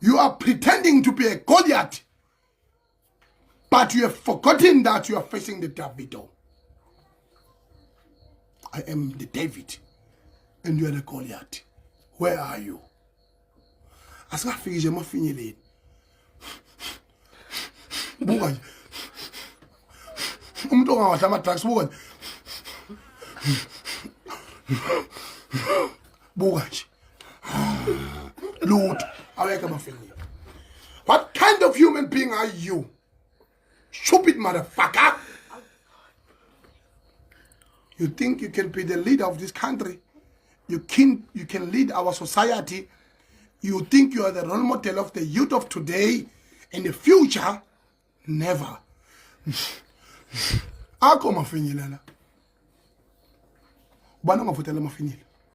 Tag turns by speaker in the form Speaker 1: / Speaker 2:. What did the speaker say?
Speaker 1: You are pretending to be a Goliath, but you have forgotten that you are facing the Davido. I am the David, and you are the Goliath. Where are you? Asingafiki nje mafinyeleni. Buka nje. Umuntu ongawadla ama-drugs buka nje. Buka nje. Lutho aweke amafinyela. What kind of human being are you? Stupid motherfucker. You think you can be the leader of this country? You can lead our society. You think you are the role model of the youth of today. In the future, never. Ako mafinyela la. Bana ngafutela mafinyela.